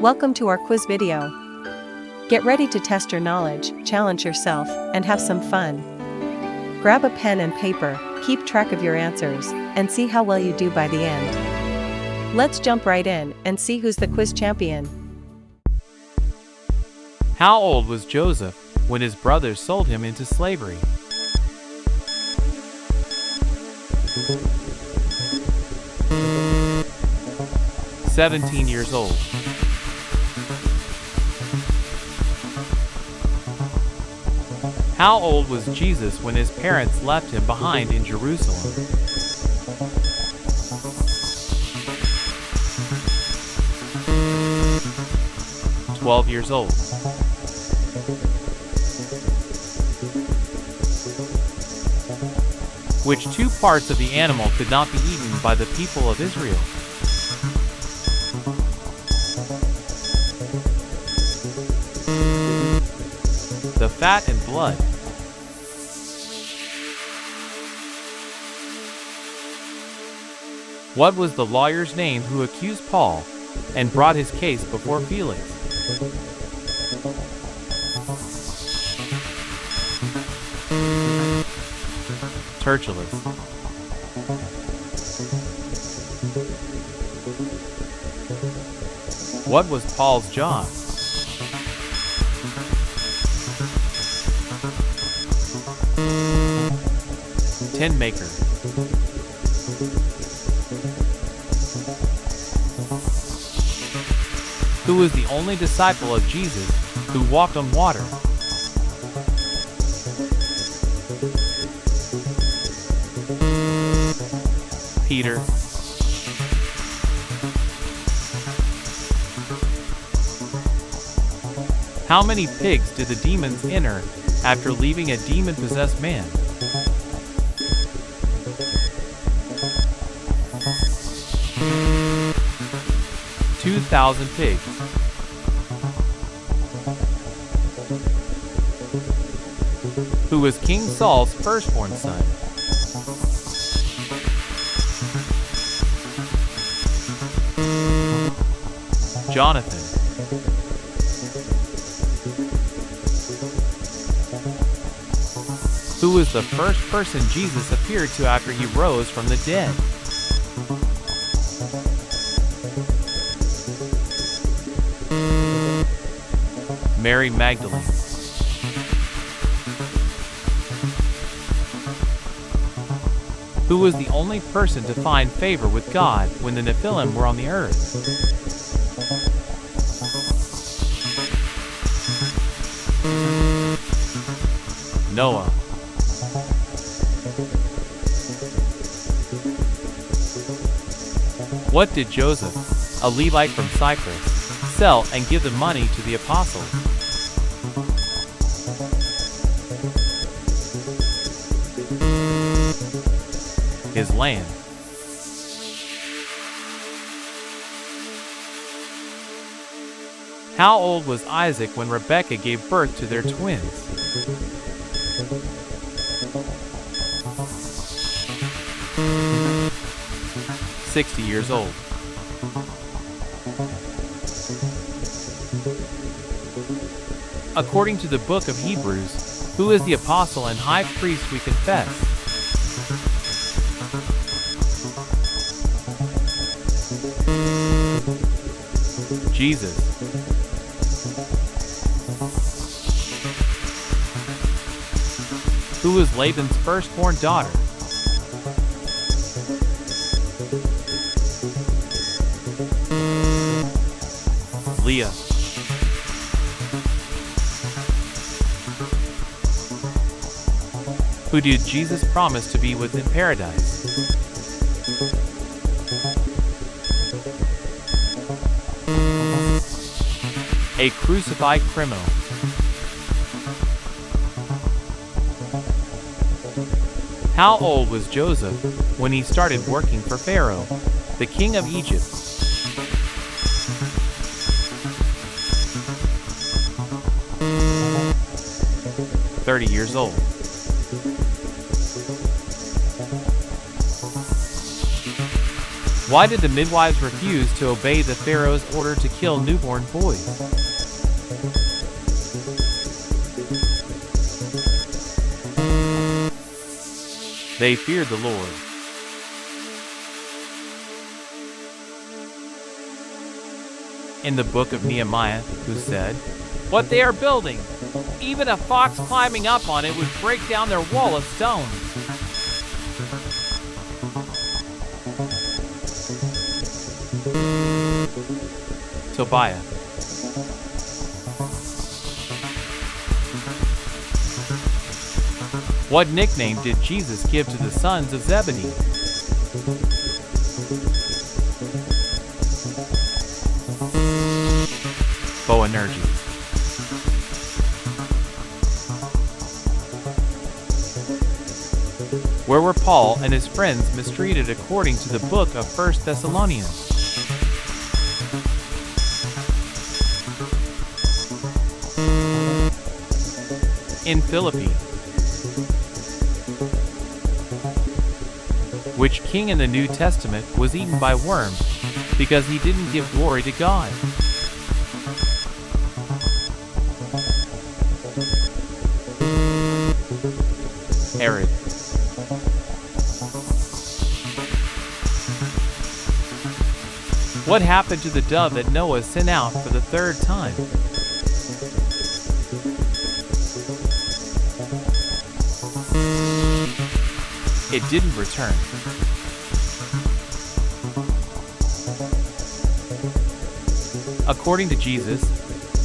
Welcome to our quiz video. Get ready to test your knowledge, challenge yourself, and have some fun. Grab a pen and paper, keep track of your answers, and see how well you do by the end. Let's jump right in and see who's the quiz champion. How old was Joseph when his brothers sold him into slavery? "17 years old. How old was Jesus when his parents left him behind in Jerusalem? "12 years old. Which two parts of the animal could not be eaten by the people of Israel? The fat and blood. What was the lawyer's name who accused Paul and brought his case before Felix? Tertullus. What was Paul's job? Tent maker. Who was the only disciple of Jesus who walked on water? Peter. How many pigs did the demons enter after leaving a demon-possessed man? 2,000 pigs. Who was King Saul's firstborn son? Jonathan. Who was the first person Jesus appeared to after he rose from the dead? Mary Magdalene. Who was the only person to find favor with God when the Nephilim were on the earth? Noah. What did Joseph, a Levite from Cyprus, sell and give the money to the apostles? His land. How old was Isaac when Rebekah gave birth to their twins? 60 years old. According to the book of Hebrews, who is the apostle and high priest we confess? Jesus. Who was Laban's firstborn daughter? Leah. Who did Jesus promise to be with in paradise? A crucified criminal. How old was Joseph when he started working for Pharaoh, the king of Egypt? 30 years old. Why did the midwives refuse to obey the Pharaoh's order to kill newborn boys? They feared the Lord. In the book of Nehemiah, who said, "What they are building, even a fox climbing up on it would break down their wall of stone." Tobiah. What nickname did Jesus give to the sons of Zebedee? Boanerges. Where were Paul and his friends mistreated according to the book of 1 Thessalonians? In Philippi. Which king in the New Testament was eaten by worms because he didn't give glory to God? Herod. What happened to the dove that Noah sent out for the third time? It didn't return. According to Jesus,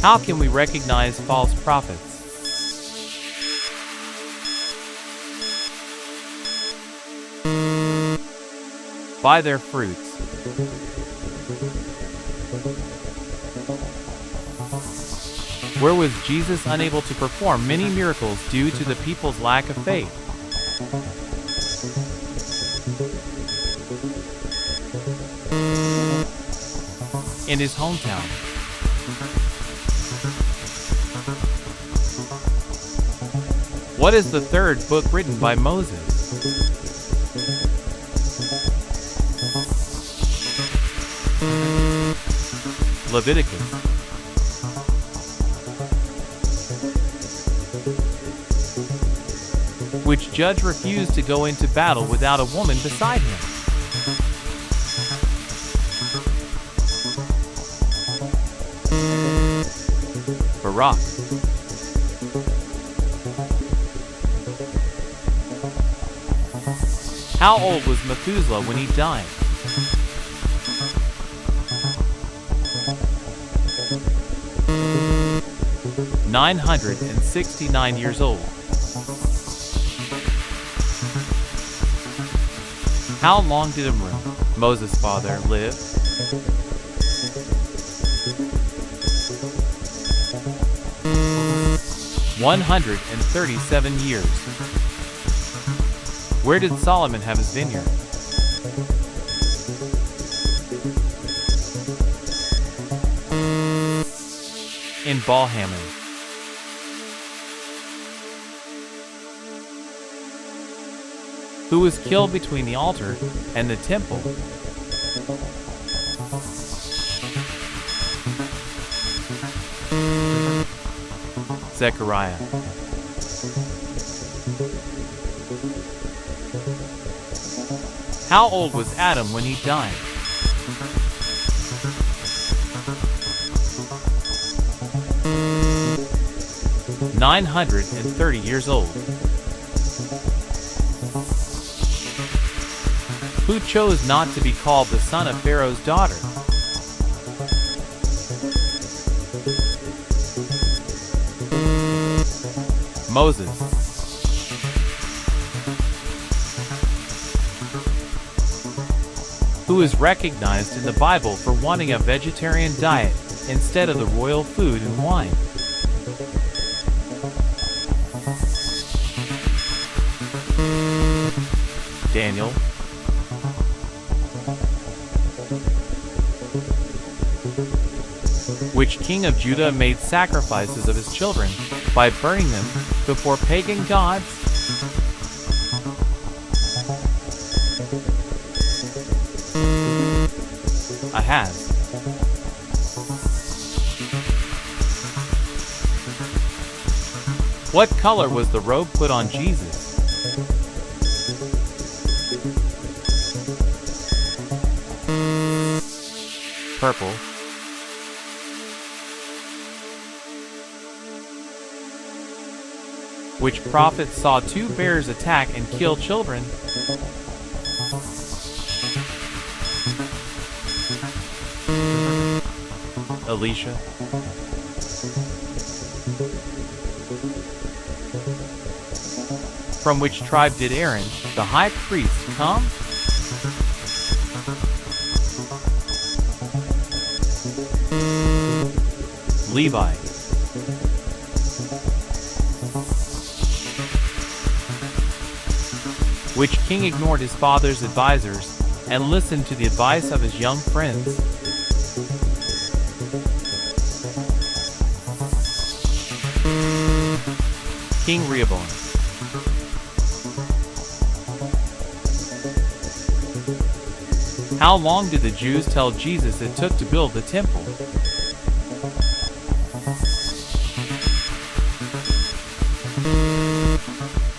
how can we recognize false prophets? By their fruits. Where was Jesus unable to perform many miracles due to the people's lack of faith? In his hometown. What is the third book written by Moses? Leviticus. Which judge refused to go into battle without a woman beside him? Barak. How old was Methuselah when he died? "969 years old." How long did Amram, Moses' father, live? 137 years. Where did Solomon have his vineyard? In Baal-Hamon. Who was killed between the altar and the temple? Zechariah. How old was Adam when he died? "930 years old." Who chose not to be called the son of Pharaoh's daughter? Moses. Who is recognized in the Bible for wanting a vegetarian diet instead of the royal food and wine? Daniel. Which king of Judah made sacrifices of his children by burning them before pagan gods? Ahaz. What color was the robe put on Jesus? Purple. Which prophet saw two bears attack and kill children? Elisha. From which tribe did Aaron, the high priest, come? Levi. Which king ignored his father's advisors and listened to the advice of his young friends? King Rehoboam. How long did the Jews tell Jesus it took to build the temple?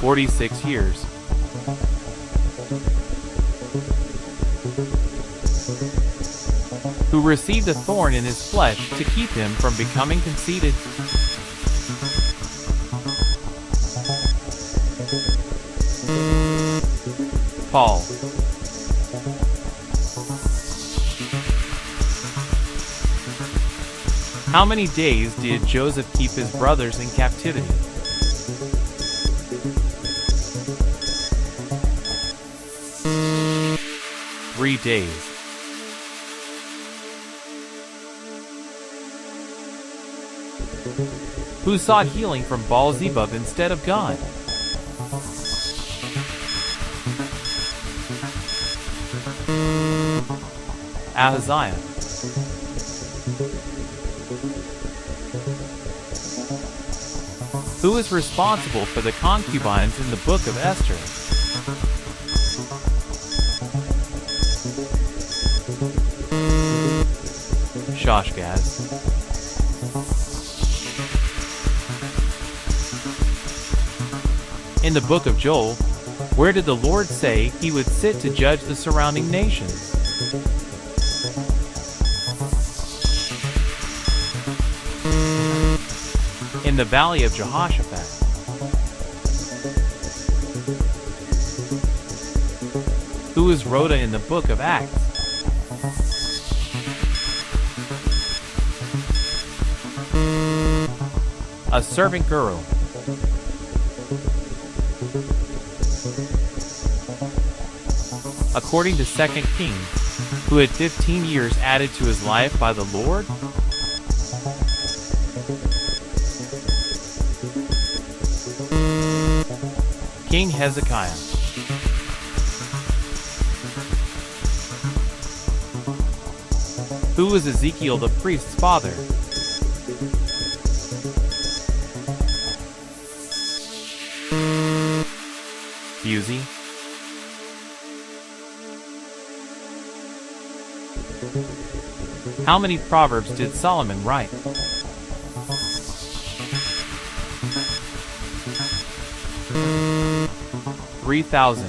46 years. Who received a thorn in his flesh to keep him from becoming conceited? Paul. How many days did Joseph keep his brothers in captivity? 3 days. Who sought healing from Baal-zebub instead of God? Ahaziah. Who is responsible for the concubines in the book of Esther? Shoshgaz. In the book of Joel, where did the Lord say he would sit to judge the surrounding nations? In the valley of Jehoshaphat. Who is Rhoda in the book of Acts? A servant girl. According to 2 Kings, who had 15 years added to his life by the Lord? King Hezekiah. Who was Ezekiel the priest's father? Buzi. How many proverbs did Solomon write? 3,000.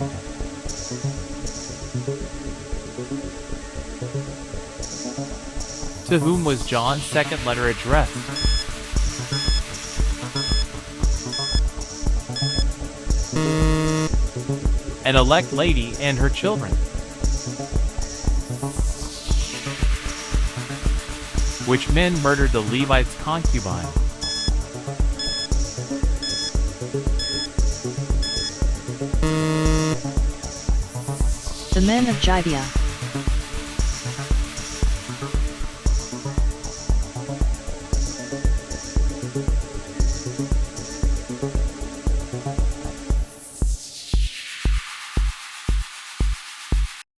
To whom was John's second letter addressed? An elect lady and her children. Which men murdered the Levite's concubine? The men of Gibeah.